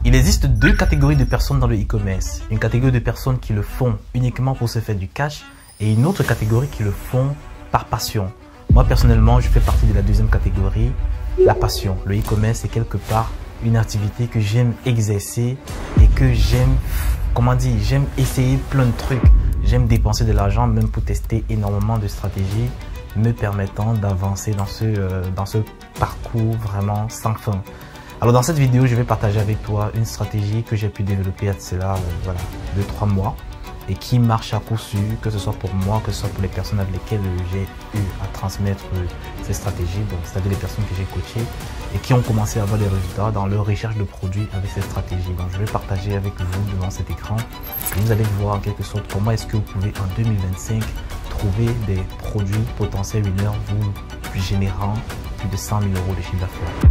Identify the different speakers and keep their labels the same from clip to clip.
Speaker 1: Il existe deux catégories de personnes dans le e-commerce. Une catégorie de personnes qui le font uniquement pour se faire du cash et une autre catégorie qui le font par passion. Moi personnellement, je fais partie de la deuxième catégorie, la passion. Le e-commerce est quelque part une activité que j'aime exercer et que j'aime, j'aime essayer plein de trucs. J'aime dépenser de l'argent même pour tester énormément de stratégies me permettant d'avancer dans ce parcours vraiment sans fin. Alors dans cette vidéo, je vais partager avec toi une stratégie que j'ai pu développer à cela, 2-3 mois et qui marche à coup sûr, que ce soit pour moi, que ce soit pour les personnes avec lesquelles j'ai eu à transmettre ces stratégies, donc c'est-à-dire les personnes que j'ai coachées et qui ont commencé à avoir des résultats dans leur recherche de produits avec ces stratégies. Donc je vais partager avec vous devant cet écran et vous allez voir en quelque sorte comment est-ce que vous pouvez en 2025 trouver des produits potentiels winners vous générant plus de 100 000 € de chiffre d'affaires.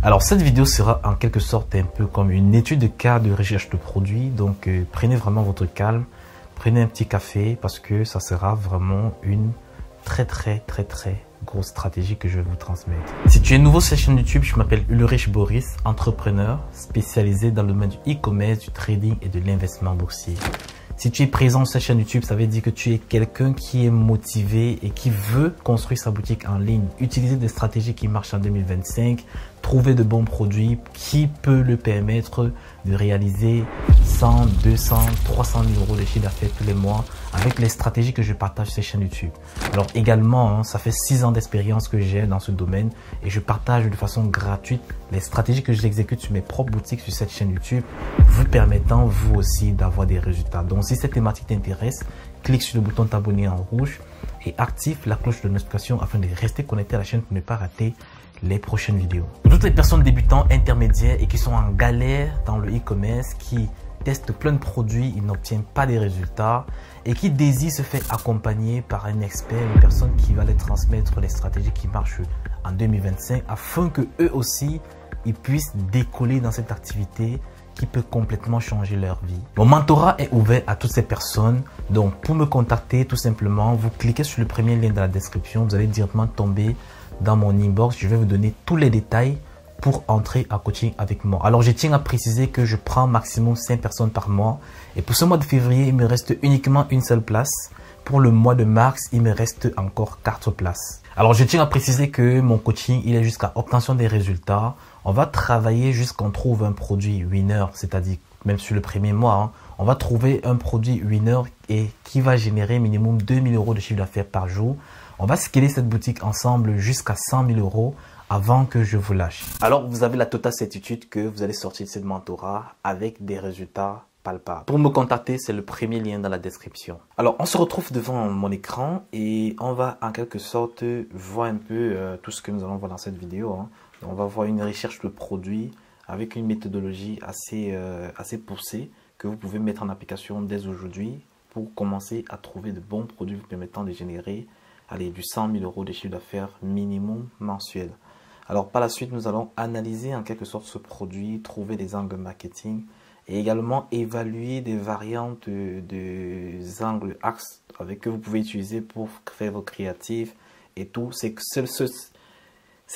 Speaker 1: Alors cette vidéo sera en quelque sorte un peu comme une étude de cas de recherche de produits. Donc prenez vraiment votre calme, prenez un petit café parce que ça sera vraiment une très grosse stratégie que je vais vous transmettre. Si tu es nouveau sur cette chaîne YouTube, je m'appelle Ulrich Boris, entrepreneur spécialisé dans le domaine du e-commerce, du trading et de l'investissement boursier. Si tu es présent sur cette chaîne YouTube, ça veut dire que tu es quelqu'un qui est motivé et qui veut construire sa boutique en ligne, utiliser des stratégies qui marchent en 2025, trouver de bons produits qui peut le permettre de réaliser 100, 200, 300 000 € de chiffre d'affaires tous les mois avec les stratégies que je partage sur cette chaîne YouTube. Alors également, ça fait 6 ans d'expérience que j'ai dans ce domaine et je partage de façon gratuite les stratégies que j'exécute sur mes propres boutiques sur cette chaîne YouTube, vous permettant vous aussi d'avoir des résultats. Donc si cette thématique t'intéresse, clique sur le bouton t'abonner en rouge et active la cloche de notification afin de rester connecté à la chaîne pour ne pas rater les prochaines vidéos. Pour toutes les personnes débutantes, intermédiaires et qui sont en galère dans le e-commerce, qui testent plein de produits, ils n'obtiennent pas des résultats et qui désirent se faire accompagner par un expert, une personne qui va les transmettre les stratégies qui marchent en 2025 afin que eux aussi, ils puissent décoller dans cette activité qui peut complètement changer leur vie. Mon mentorat est ouvert à toutes ces personnes. Donc, pour me contacter, tout simplement, vous cliquez sur le premier lien dans la description. Vous allez directement tomber dans mon inbox. Je vais vous donner tous les détails pour entrer en coaching avec moi. Alors, je tiens à préciser que je prends maximum 5 personnes par mois. Et pour ce mois de février, il me reste uniquement une seule place. Pour le mois de mars, il me reste encore 4 places. Alors, je tiens à préciser que mon coaching, il est jusqu'à obtention des résultats. On va travailler jusqu'à qu'on trouve un produit winner, c'est-à-dire même sur le premier mois, on va trouver un produit winner et qui va générer minimum 2 000 € de chiffre d'affaires par jour. On va scaler cette boutique ensemble jusqu'à 100 000 € avant que je vous lâche. Alors, vous avez la totale certitude que vous allez sortir de cette mentorat avec des résultats palpables. Pour me contacter, c'est le premier lien dans la description. Alors, on se retrouve devant mon écran et on va en quelque sorte voir un peu tout ce que nous allons voir dans cette vidéo. On va voir une recherche de produits avec une méthodologie assez poussée que vous pouvez mettre en application dès aujourd'hui pour commencer à trouver de bons produits vous permettant de générer du 100 000 € de chiffre d'affaires minimum mensuel. Alors par la suite, nous allons analyser en quelque sorte ce produit, trouver des angles marketing et également évaluer des variantes des angles axes que vous pouvez utiliser pour faire vos créatifs et tout. C'est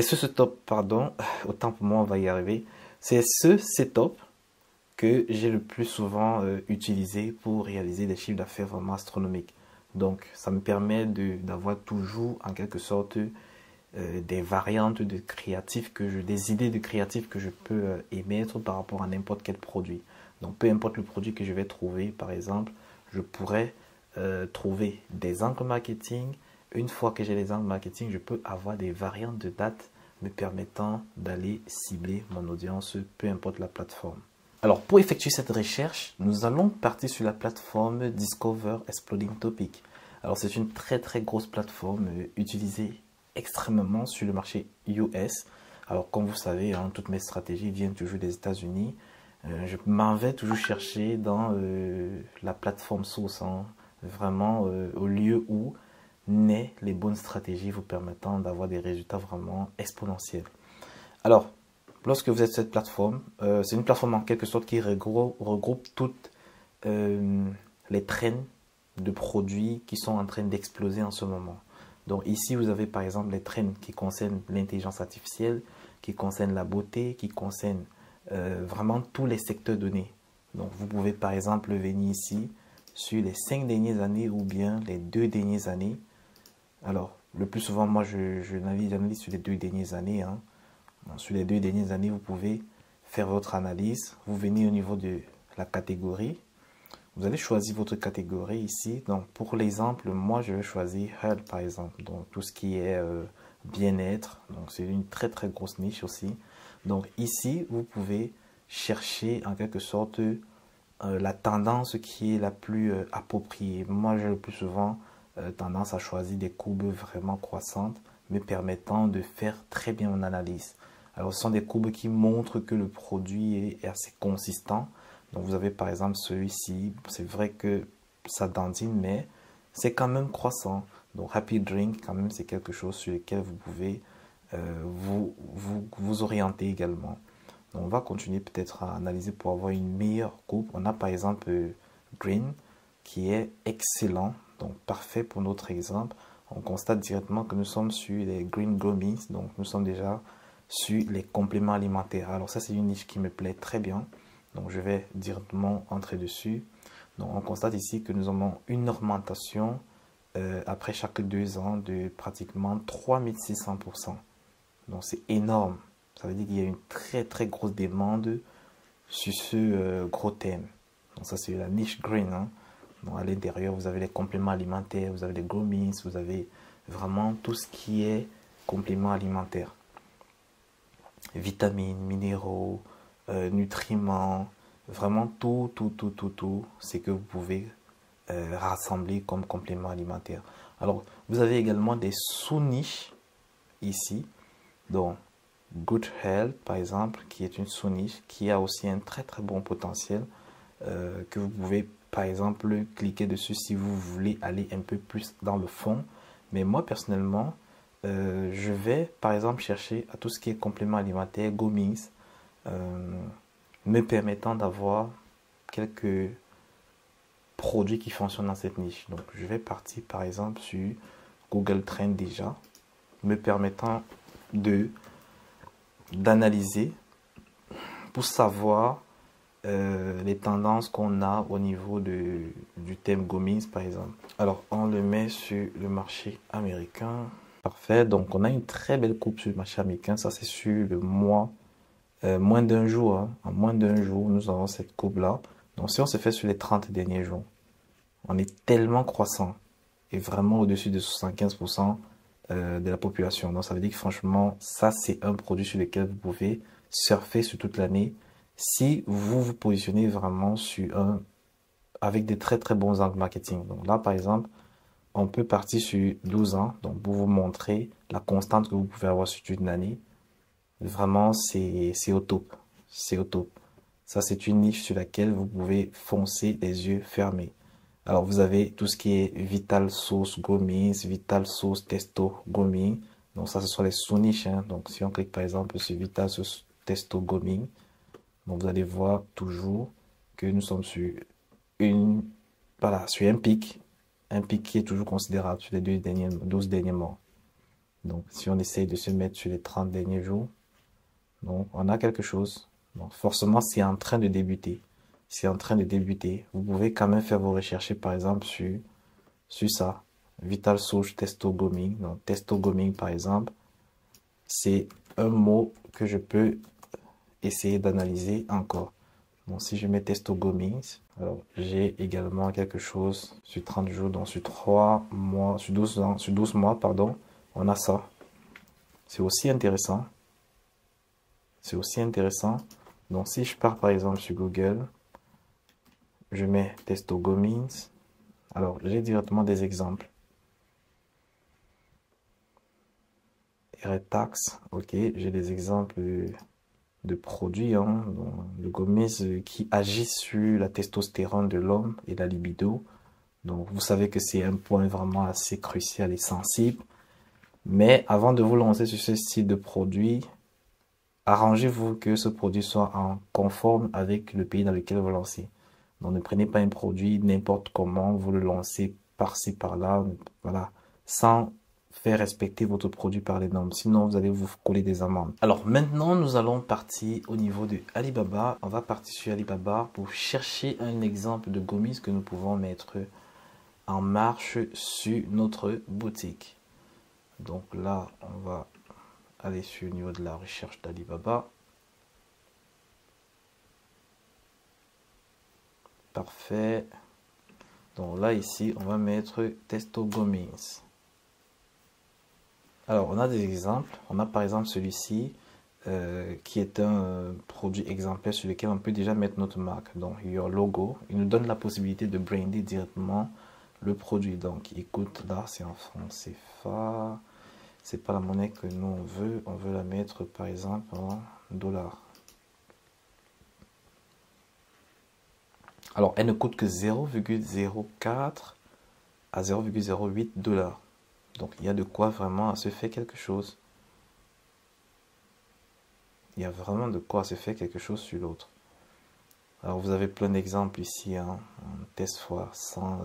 Speaker 1: ce setup, pardon, autant pour moi, on va y arriver. C'est ce setup que j'ai le plus souvent utilisé pour réaliser des chiffres d'affaires vraiment astronomiques. Donc, ça me permet d'avoir toujours, en quelque sorte, des variantes de créatifs, des idées de créatifs que je peux émettre par rapport à n'importe quel produit. Donc, peu importe le produit que je vais trouver, par exemple, je pourrais trouver des angles marketing. Une fois que j'ai les angles marketing, je peux avoir des variantes de dates me permettant d'aller cibler mon audience, peu importe la plateforme. Alors, pour effectuer cette recherche, nous allons partir sur la plateforme Discover Exploding Topic. Alors, c'est une très grosse plateforme utilisée extrêmement sur le marché US. Alors, comme vous savez, toutes mes stratégies viennent toujours des États-Unis. Je m'en vais toujours chercher dans la plateforme source, vraiment au lieu où naissent les bonnes stratégies vous permettant d'avoir des résultats vraiment exponentiels. Alors, lorsque vous êtes sur cette plateforme, c'est une plateforme en quelque sorte qui regroupe toutes les trends de produits qui sont en train d'exploser en ce moment. Donc ici, vous avez par exemple les trends qui concernent l'intelligence artificielle, qui concernent la beauté, qui concernent vraiment tous les secteurs donnés. Donc vous pouvez par exemple venir ici sur les 5 dernières années ou bien les 2 dernières années. Alors le plus souvent moi j'analyse sur les 2 dernières années. Hein. Bon, sur les 2 dernières années vous pouvez faire votre analyse. Vous venez au niveau de la catégorie. Vous allez choisir votre catégorie ici. Donc pour l'exemple, moi je vais choisir Health par exemple. Donc tout ce qui est bien-être. Donc c'est une très très grosse niche aussi. Donc ici vous pouvez chercher en quelque sorte la tendance qui est la plus appropriée. Moi j'ai le plus souvent tendance à choisir des courbes vraiment croissantes me permettant de faire très bien mon analyse. Alors ce sont des courbes qui montrent que le produit est assez consistant. Donc vous avez par exemple celui-ci, c'est vrai que ça dandine, mais c'est quand même croissant. Donc Happy Drink, quand même, c'est quelque chose sur lequel vous pouvez vous orienter également. Donc on va continuer peut-être à analyser pour avoir une meilleure coupe. On a par exemple Green, qui est excellent, donc parfait pour notre exemple. On constate directement que nous sommes sur les Green Gummies, donc nous sommes déjà sur les compléments alimentaires. Alors ça, c'est une niche qui me plaît très bien. Donc je vais directement entrer dessus. Donc on constate ici que nous avons une augmentation après chaque 2 ans de pratiquement 3600%. Donc c'est énorme. Ça veut dire qu'il y a une très très grosse demande sur ce gros thème. Donc ça c'est la niche green. Hein. Donc à l'intérieur vous avez les compléments alimentaires, vous avez les gummies, vous avez vraiment tout ce qui est compléments alimentaires. Vitamines, minéraux, nutriments, vraiment tout c'est que vous pouvez rassembler comme complément alimentaire. Alors vous avez également des sous-niches ici, donc Good Health par exemple, qui est une sous-niche qui a aussi un très très bon potentiel que vous pouvez par exemple cliquer dessus si vous voulez aller un peu plus dans le fond. Mais moi personnellement je vais par exemple chercher à tout ce qui est complément alimentaire, gummies, me permettant d'avoir quelques produits qui fonctionnent dans cette niche. Donc je vais partir par exemple sur Google Trends déjà, me permettant d'analyser pour savoir les tendances qu'on a au niveau du thème gummies par exemple. Alors on le met sur le marché américain. Parfait, donc on a une très belle coupe sur le marché américain, ça c'est sur le mois, moins d'un jour, hein. En moins d'un jour, nous avons cette coupe là. Donc si on se fait sur les 30 derniers jours, on est tellement croissant et vraiment au-dessus de 75% de la population. Donc ça veut dire que franchement, ça c'est un produit sur lequel vous pouvez surfer sur toute l'année si vous vous positionnez vraiment sur avec des très très bons angles marketing. Donc là par exemple, on peut partir sur 12 ans, donc pour vous montrer la constante que vous pouvez avoir sur toute une année. Vraiment, c'est au top. C'est au top. Ça, c'est une niche sur laquelle vous pouvez foncer les yeux fermés. Alors, vous avez tout ce qui est Vital Source Gummies, Vital Source Testo Gummies. Donc, ça, ce sont les sous-niches. Hein. Donc, si on clique par exemple sur Vital Source Testo Gummies, donc vous allez voir toujours que nous sommes sur sur un pic. Un pic qui est toujours considérable sur les 12 derniers mois. Donc, si on essaye de se mettre sur les 30 derniers jours, donc on a quelque chose. Donc, forcément, c'est en train de débuter. C'est en train de débuter. Vous pouvez quand même faire vos recherches, par exemple, sur ça. Vital Source Testo Gummies. Donc, Testo Gummies, par exemple, c'est un mot que je peux essayer d'analyser encore. Bon, si je mets Testo Gummies, alors j'ai également quelque chose sur 30 jours, donc sur 3 mois, sur 12 mois, pardon, on a ça. C'est aussi intéressant. C'est aussi intéressant. Donc si je pars par exemple sur Google, je mets Testo Gummies, alors j'ai directement des exemples. Retax, ok, j'ai des exemples de produits, hein, de gommes qui agissent sur la testostérone de l'homme et la libido. Donc vous savez que c'est un point vraiment assez crucial et sensible. Mais avant de vous lancer sur ce style de produit, arrangez-vous que ce produit soit en conforme avec le pays dans lequel vous lancez. Donc ne prenez pas un produit n'importe comment, vous le lancez par-ci par-là, voilà, sans faire respecter votre produit par les normes. Sinon, vous allez vous coller des amendes. Alors maintenant, nous allons partir au niveau de Alibaba. On va partir sur Alibaba pour chercher un exemple de gommis que nous pouvons mettre en marche sur notre boutique. Donc là, on va aller sur le niveau de la recherche d'Alibaba. Parfait. Donc là, ici, on va mettre Testo Gommis. Alors, on a des exemples. On a par exemple celui-ci qui est un produit exemplaire sur lequel on peut déjà mettre notre marque. Donc, Your Logo. Il nous donne la possibilité de brander directement le produit. Donc, écoute, là, c'est en francs CFA. C'est pas la monnaie que nous on veut. On veut la mettre par exemple en dollars. Alors, elle ne coûte que 0,04 à 0,08 $. Donc, il y a de quoi vraiment se faire quelque chose. Il y a vraiment de quoi se faire quelque chose sur l'autre. Alors, vous avez plein d'exemples ici. Hein, test fois 100.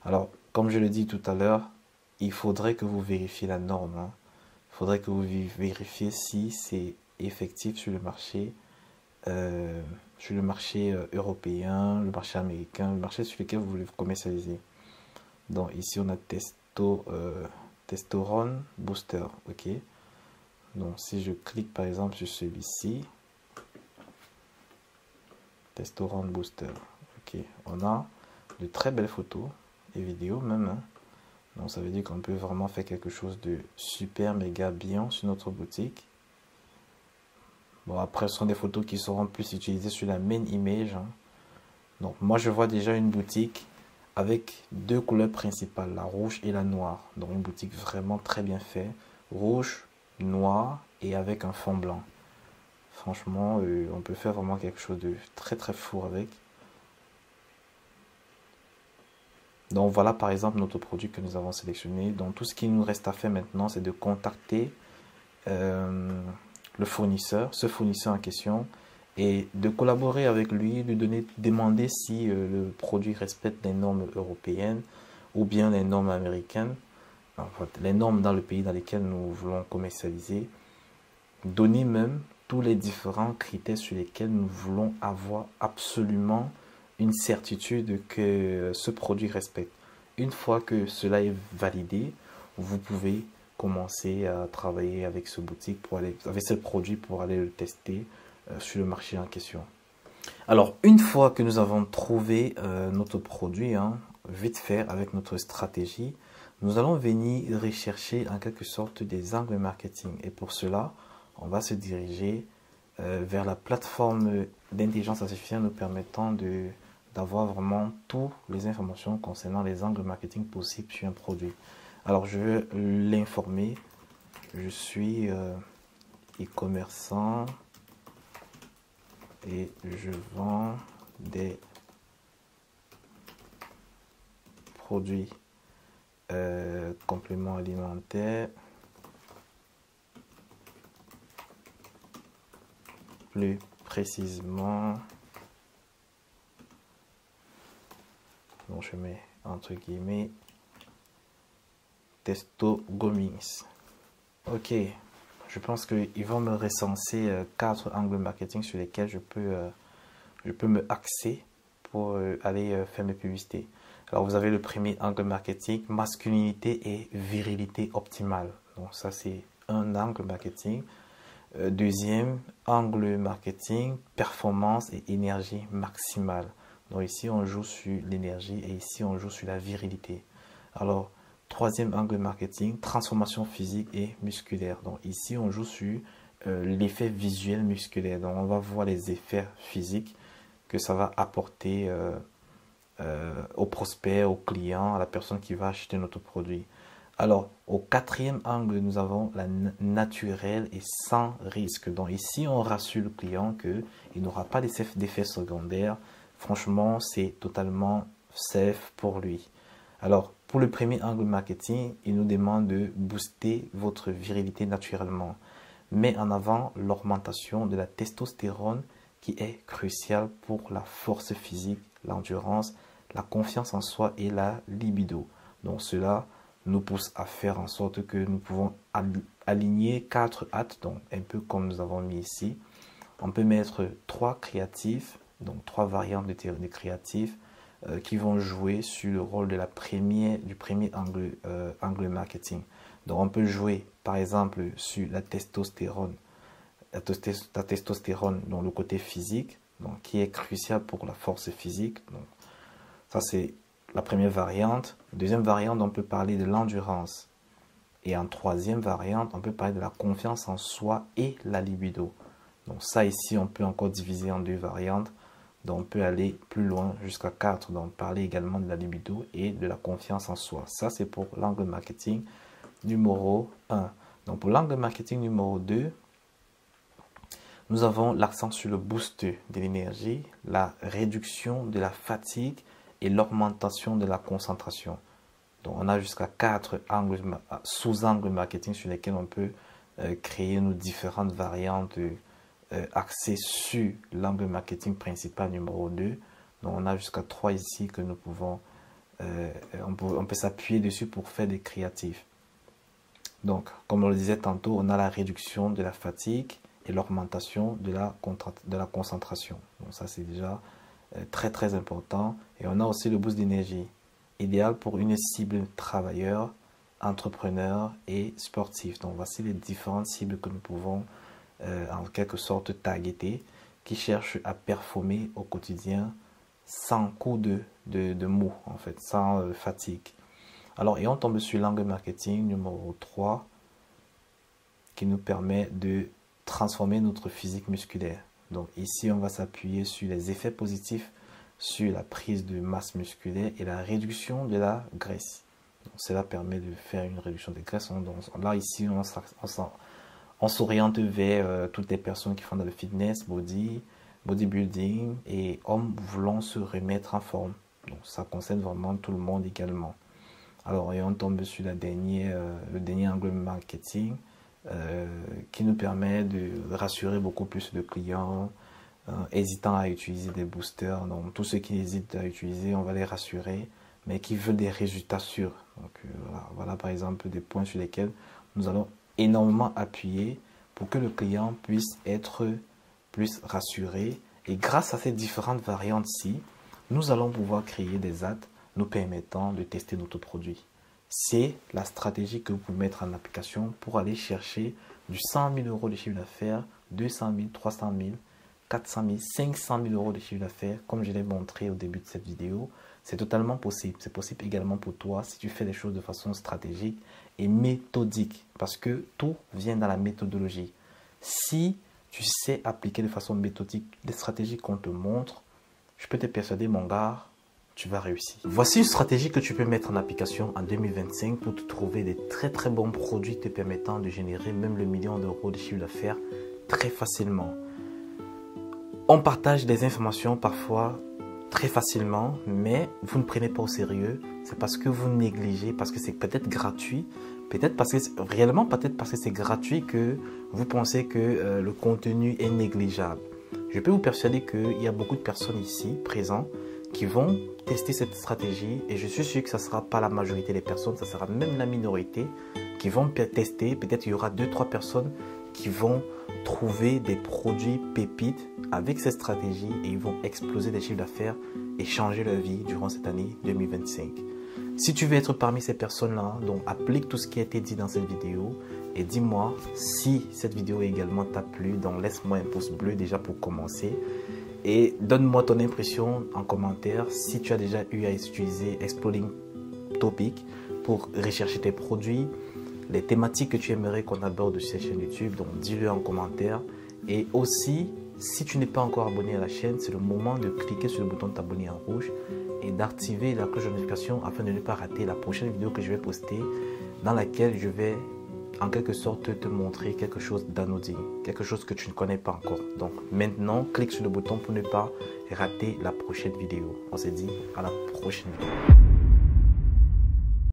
Speaker 1: Alors, comme je le dis tout à l'heure, il faudrait que vous vérifiez la norme. Hein. Il faudrait que vous vérifiez si c'est effectif sur le marché. Européen, le marché américain, le marché sur lequel vous voulez vous commercialiser. Donc ici on a Testosterone Booster, ok. Donc si je clique par exemple sur celui-ci, Testosterone Booster, ok, on a de très belles photos et vidéos même. Hein. Donc ça veut dire qu'on peut vraiment faire quelque chose de super méga bien sur notre boutique. Bon, après, ce sont des photos qui seront plus utilisées sur la main image. Hein. Donc, moi, je vois déjà une boutique avec deux couleurs principales, la rouge et la noire. Donc, une boutique vraiment très bien faite. Rouge, noir et avec un fond blanc. Franchement, on peut faire vraiment quelque chose de très, très fou avec. Donc, voilà, par exemple, notre produit que nous avons sélectionné. Donc, tout ce qu'il nous reste à faire maintenant, c'est de contacter le fournisseur, ce fournisseur en question, et de collaborer avec lui, lui demander si le produit respecte les normes européennes ou bien les normes américaines, enfin, les normes dans le pays dans lequel nous voulons commercialiser, donner même tous les différents critères sur lesquels nous voulons avoir absolument une certitude que ce produit respecte. Une fois que cela est validé, vous pouvez commencer à travailler avec ce boutique avec ce produit pour aller le tester sur le marché en question. Alors, une fois que nous avons trouvé notre produit, hein, vite fait avec notre stratégie, nous allons venir rechercher en quelque sorte des angles marketing. Et pour cela, on va se diriger vers la plateforme d'intelligence artificielle nous permettant d'avoir vraiment toutes les informations concernant les angles marketing possibles sur un produit. Alors, je vais l'informer. Je suis e-commerçant et je vends des produits compléments alimentaires. Plus précisément, donc je mets entre guillemets Testo Gommis. Ok, je pense qu'ils vont me recenser 4 angles marketing sur lesquels je peux me axer pour aller faire mes publicités. Alors vous avez le premier angle marketing, masculinité et virilité optimale. Donc ça c'est un angle marketing. Deuxième angle marketing, performance et énergie maximale. Donc ici on joue sur l'énergie et ici on joue sur la virilité. Alors troisième angle marketing, transformation physique et musculaire. Donc ici on joue sur l'effet visuel musculaire. Donc on va voir les effets physiques que ça va apporter au prospect, au client, à la personne qui va acheter notre produit. Alors, au quatrième angle, nous avons la naturelle et sans risque. Donc ici, on rassure le client qu'il n'aura pas d'effets secondaires. Franchement, c'est totalement safe pour lui. Alors, pour le premier angle marketing, il nous demande de booster votre virilité naturellement. Met en avant l'augmentation de la testostérone qui est cruciale pour la force physique, l'endurance, la confiance en soi et la libido. Donc cela nous pousse à faire en sorte que nous pouvons aligner 4 hâtes, donc un peu comme nous avons mis ici. On peut mettre 3 créatifs, donc 3 variantes de créatifs qui vont jouer sur le rôle de du premier angle marketing. Donc on peut jouer par exemple sur la testostérone, dans le côté physique, donc qui est crucial pour la force physique. Donc ça c'est la première variante. Deuxième variante, on peut parler de l'endurance. Et en troisième variante, on peut parler de la confiance en soi et la libido. Donc ça ici, on peut encore diviser en 2 variantes. Donc on peut aller plus loin jusqu'à 4. Donc parler également de la libido et de la confiance en soi. Ça c'est pour l'angle marketing numéro 1. Donc pour l'angle marketing numéro 2, nous avons l'accent sur le boost de l'énergie, la réduction de la fatigue et l'augmentation de la concentration. Donc on a jusqu'à 4 sous-angles marketing sur lesquels on peut créer nos différentes variantes axées sur l'angle marketing principal numéro 2. Donc on a jusqu'à 3 ici que nous pouvons, on peut s'appuyer dessus pour faire des créatifs. Donc comme on le disait tantôt, on a la réduction de la fatigue et l'augmentation de la concentration. Donc ça c'est déjà très important. Et on a aussi le boost d'énergie, idéal pour une cible travailleur, entrepreneur et sportif. Donc voici les différentes cibles que nous pouvons en quelque sorte targeter, qui cherchent à performer au quotidien sans coup de mou, en fait, sans fatigue. Alors, et on tombe sur l'angle marketing numéro 3 qui nous permet de transformer notre physique musculaire. Donc ici, on va s'appuyer sur les effets positifs sur la prise de masse musculaire et la réduction de la graisse. Donc, cela permet de faire une réduction des graisses. Donc, là, ici, on s'oriente vers toutes les personnes qui font dans le fitness, bodybuilding et hommes voulant se remettre en forme. Donc, ça concerne vraiment tout le monde également. Alors, et on tombe sur le dernier angle marketing qui nous permet de rassurer beaucoup plus de clients hésitant à utiliser des boosters. Donc, tous ceux qui hésitent à utiliser, on va les rassurer, mais qui veulent des résultats sûrs. Donc, voilà par exemple des points sur lesquels nous allons énormément appuyer pour que le client puisse être plus rassuré. Et grâce à ces différentes variantes-ci, nous allons pouvoir créer des ads nous permettant de tester notre produit. C'est la stratégie que vous pouvez mettre en application pour aller chercher du 100 000 € de chiffre d'affaires, 200 000, 300 000, 400 000, 500 000 € de chiffre d'affaires, comme je l'ai montré au début de cette vidéo. C'est totalement possible. C'est possible également pour toi si tu fais les choses de façon stratégique et méthodique, parce que tout vient dans la méthodologie. Si tu sais appliquer de façon méthodique les stratégies qu'on te montre, je peux te persuader, mon gars, tu vas réussir. Voici une stratégie que tu peux mettre en application en 2025 pour te trouver des très bons produits te permettant de générer même le million d'euros de chiffre d'affaires très facilement. On partage des informations parfois très facilement, mais vous ne prenez pas au sérieux. C'est parce que vous négligez, parce que c'est peut-être gratuit, peut-être parce que c'est gratuit que vous pensez que le contenu est négligeable. Je peux vous persuader qu'il y a beaucoup de personnes ici présentes qui vont tester cette stratégie, et je suis sûr que ce ne sera pas la majorité des personnes, ça sera même la minorité qui vont tester. Peut-être il y aura 2-3 personnes qui vont trouver des produits pépites avec cette stratégie et ils vont exploser des chiffres d'affaires et changer leur vie durant cette année 2025. Si tu veux être parmi ces personnes-là, donc applique tout ce qui a été dit dans cette vidéo et dis-moi si cette vidéo également t'a plu. Donc laisse-moi un pouce bleu déjà pour commencer. Et donne-moi ton impression en commentaire si tu as déjà eu à utiliser Exploding Topic pour rechercher tes produits, les thématiques que tu aimerais qu'on aborde sur cette chaîne YouTube. Donc dis-le en commentaire. Et aussi, si tu n'es pas encore abonné à la chaîne, c'est le moment de cliquer sur le bouton de t'abonner en rouge et d'activer la cloche de notification afin de ne pas rater la prochaine vidéo que je vais poster, dans laquelle je vais en quelque sorte te montrer quelque chose d'anodin, quelque chose que tu ne connais pas encore. Donc maintenant, clique sur le bouton pour ne pas rater la prochaine vidéo. On se dit à la prochaine vidéo.